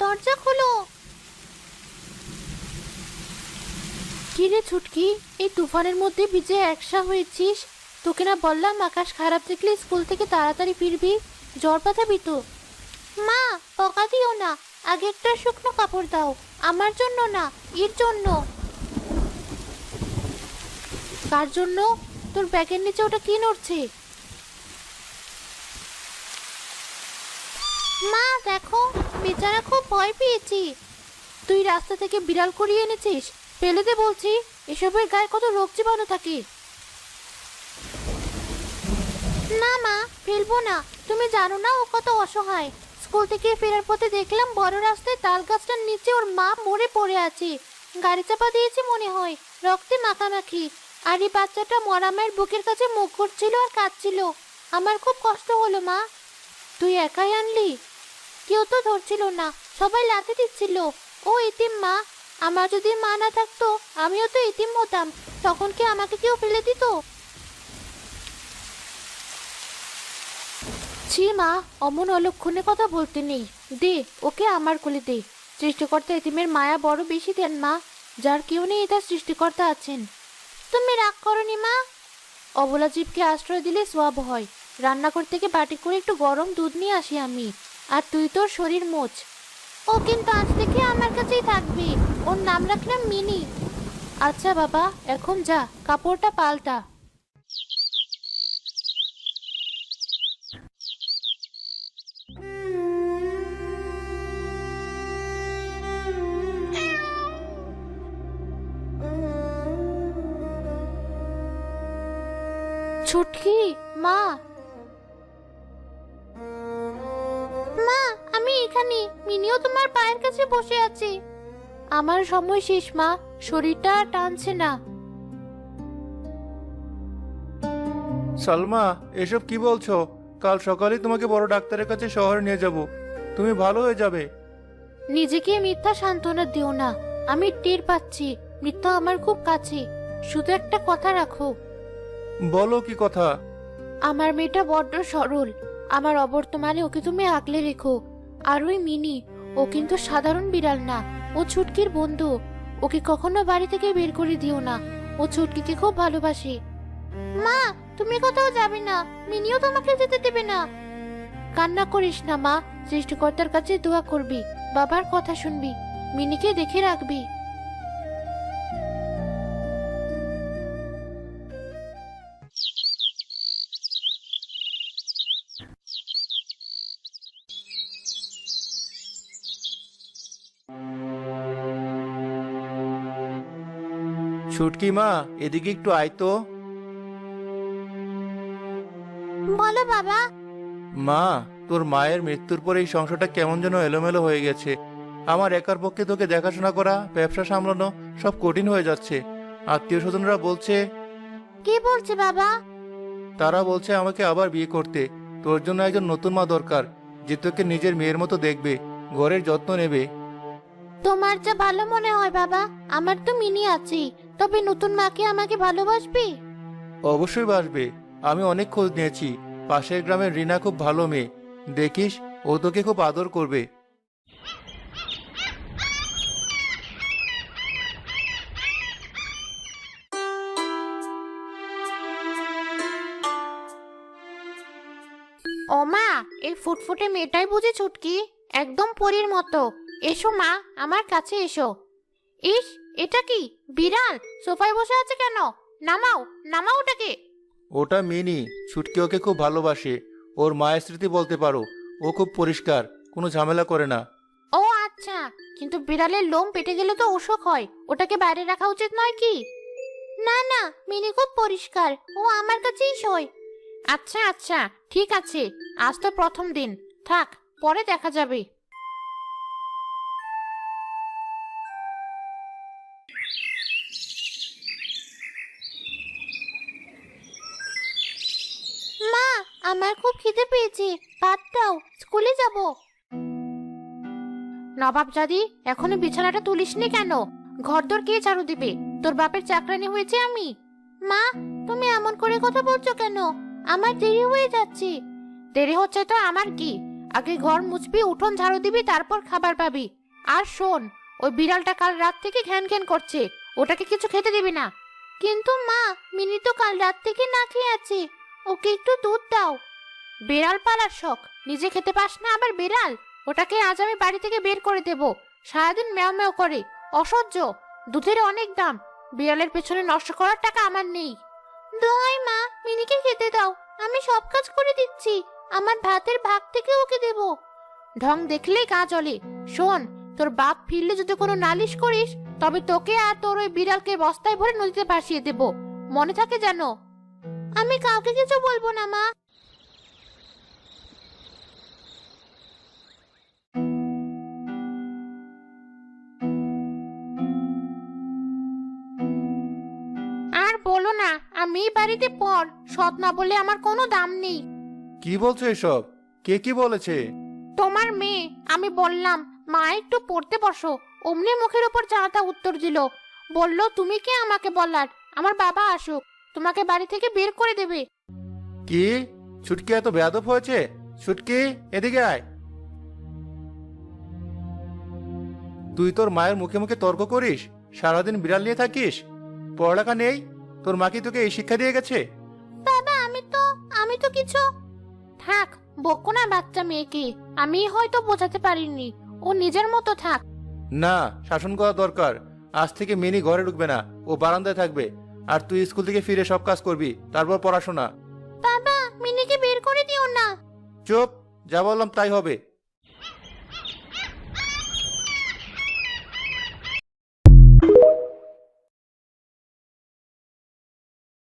দরজা খোলো। কি রে ছুটকি, এই তুফানের মধ্যে ভিজে একসা হয়েছিস? তোকে না বললাম আকাশ খারাপ দেখলে স্কুল থেকে তাড়াতাড়ি ফিরবি, জ্বর পাঠাবি তো। মা, বকা দিও না, আগে একটা শুকনো কাপড় দাও। আমার জন্য না, এর জন্য। কার জন্য? তোর ব্যাগের নিচে ওটা কি নড়ছে? মা দেখো, বেচারা খুব ভয় পেয়েছি। তুই রাস্তা থেকে বিড়াল করিয়ে এনেছিস? ফেলে দে বলছি, এসবের গায়ে কত রোগ জীবাণু থাকে। না মা, ফেলবো না। তুমি জানো না ও কত অসহায়। স্কুল থেকে ফেরার পথে দেখলাম বড় রাস্তায় তাল গাছটার নিচে ওর মা মরে পড়ে আছে। গাড়ি চাপা দিয়েছে মনে হয়, রক্তে মাখামাখি। আর এই বাচ্চাটা মরা মায়ের বুকের কাছে মুখ করছিল আর কাঁদছিল। আমার খুব কষ্ট হলো মা। তুই একাই আনলি? কেউ তো ধরছিল না, সবাই লাথি দিচ্ছিল। ও এতিম মা। আমার যদি মা না থাকতো আমিও তো এতিম হতাম। তখন কি আমাকে কেউ ফেলে দিত? ছি মা, অমন অলক্ষণে কথা বলতে নেই। দে ওকে আমার কোলে দে। সৃষ্টিকর্তা এতিমের মায়া বড় বেশি দেন মা। যার কেউ নেই তার সৃষ্টিকর্তা আছেন। তুমি রাগ করনি মা? অবলা জীবকে আশ্রয় দিলে সোয়াব হয়। রান্নাঘর থেকে বাটি করে একটু গরম দুধ নিয়ে আসি আমি। আর তুই তোর শরীর মোচ। ও কিন্তু আজ থেকে আমার কাছেই থাকবে। ওর নাম রাখলাম মিনি। আচ্ছা বাবা, এখন যা, কাপড়টা পাল্টা। ছুটকি, মা। মা, আমি এখানে। মিনিও তোমার পায়ের কাছে বসে আছে। আমার সময় শেষ মা, শরীরটা আর টানছে না। সালমা, এসব কি বলছো? কাল সকালে তোমাকে বড় ডাক্তারের কাছে শহরে নিয়ে যাব। তুমি ভালো হয়ে যাবে। নিজেকে মিথ্যা সান্ত্বনা দিও না। আমি টের পাচ্ছি মৃত্যু আমার খুব কাছে। শুধু একটা কথা রাখো। বলো কি কথা? আমার মেয়েটা বড্ড সরল। আমার অবর্তমানে ওকে তুমি আগলে রেখো। আর ওই মিনি, ও কিন্তু সাধারণ বিড়াল না, ও ছুটকির বন্ধু। ওকে কখনো বাড়ি থেকে বের করে দিও না। ও ছুটকিকে খুব ভালোবাসে। মা, তুমি কোথাও যাবে না। মিনিও তোমাকে যেতে দেবে না। কান্না করিস না মা, সৃষ্টিকর্তার কাছে দোয়া করবি, বাবার কথা শুনবি, মিনিকে দেখে রাখবি। ছুটকি মা, এদিকে একটু আয় তো। বলো বাবা। মা, তোর মায়ের মৃত্যুর পরে এই সংসারটা কেমন যেন এলোমেলো হয়ে গেছে। আমার একার পক্ষে তোকে দেখাশোনা করা, ব্যবসা সামলানো সব কঠিন হয়ে যাচ্ছে। আত্মীয় স্বজনরা বলছে। কি বলছে বাবা? তারা বলছে আমাকে আবার বিয়ে করতে। তোর জন্য একজন নতুন মা দরকার, যে তোকে নিজের মেয়ের মতো দেখবে, ঘরের যত্ন নেবে। তোমার যা ভালো মনে হয় বাবা। আমার তো মিনি আছে, তবে নতুন মাকে আমাকে ভালোবাসবে? অবশ্যই বাসবে। আমি অনেক খোঁজ নিয়েছি। পাশের গ্রামের রিনা খুব ভালো মেয়ে। দেখিস, ও তোকে খুব আদর করবে। ও মা, এই ফুটফুটে মেয়েটাই বুঝি ছুটকি? একদম পরীর মতো। এসো মা, আমার কাছে এসো। ইস, এটা কি বিড়াল সোফায় বসে আছে কেন? নামাও, নামাও ওটাকে। ওটা মিনি। ছুটকি ওকে খুব ভালোবাসে। ওর মায়ের স্মৃতি বলতে পারো। ও খুব পরিষ্কার, কোনো ঝামেলা করে না। ও আচ্ছা, কিন্তু বিড়ালের লোম পেটে গেলে তো অসুখ হয়। ওটাকে বাইরে রাখা উচিত নয় কি? না না, মিনি খুব পরিষ্কার, ও আমার কাছেই শোয়। আচ্ছা আচ্ছা, ঠিক আছে। আজ তো প্রথম দিন, থাক, পরে দেখা যাবে। মা, আমার খুব খিদে পেয়েছে, ভাত দাও, স্কুলে যাব। নবাবজাদি, এখনো বিছানাটা তুলিসনি কেন? ঘরদোর কে ঝাড়ু দিবে? তোর বাপের চাকরানি হয়েছে আমি? মা, তুমি এমন করে কথা বলছো কেন? আমার দেরি হয়ে যাচ্ছে। দেরি হচ্ছে তো আমার কি? আগে ঘর মুছবি, উঠোন ঝাড়ু দিবি, তারপর খাবার পাবি। আর শোন, ওই বিড়ালটা কাল রাত থেকে ঘ্যান ঘ্যান করছে, ওটাকে কিছু খেতে দিবি না। কিন্তু মা, মিনি তো কাল রাত থেকে না খেয়ে আছে, ওকে একটু দুধ দাও। বিড়াল পালার শখ, নিজে খেতে পাস না আবার বিড়াল? ওটাকে আজ আমি বাড়ি থেকে বের করে দেব। সারাদিন ম্যাও ম্যাও করে, অসহ্য। দুধের অনেক দাম, বিড়ালের পেছনে নষ্ট করার টাকা আমার নেই। দোহাই মা, মিনিকে খেতে দাও, আমি সব কাজ করে দিচ্ছি, আমার ভাতের ভাগ থেকে ওকে দেব। ঢং দেখলেই গা জ্বলে। শোন, তোর বাপ ফিরলে যদি কোনো নালিশ করিস, তবে তোকে আর তোর ওই বিড়ালকে বস্তায় ভরে নদীতে ভাসিয়ে দেব, মনে থাকে যেন। আমি কাউকে কিছু বলবো না মা। আর বলো না, আমি বাড়িতে পর, সৎ না বলে আমার কোনো দাম নেই। কি বলছো এসব? কে কি বলেছে? তোমার মেয়ে। আমি বললাম মা একটু পড়তে বসো, অমনি মুখের উপর চাটা উত্তর দিল। বলল তুমি কে আমাকে বলার, আমার বাবা আসুক, তোমাকে বাড়ি থেকে বের করে দেবে। কি? ছুটকি এত বেয়াদব হয়েছে? ছুটকি, এদিকে আয়। তুই তোর মায়ের মুখে মুখে তর্ক করিস, সারাদিন বিড়াল নিয়ে থাকিস, পড়ালেখা নেই? তোর মা কি তোকে এই শিক্ষা দিয়ে গেছে? বাবা, আমি তো কিছু। থাক, বকো না বাচ্চা মেয়েকে, আমি হয়তো বোঝাতে পারিনি, ও নিজের মতো থাক। না, শাসন করা দরকার। আজ থেকে মিনি ঘরে ঢুকবে না, ও বারান্দায় থাকবে। আর তুই স্কুল থেকে ফিরে সব কাজ করবি, তারপর পড়াশোনা। বাবা, মিনিকে বের করে দিও না। চুপ, যা বললাম তাই হবে।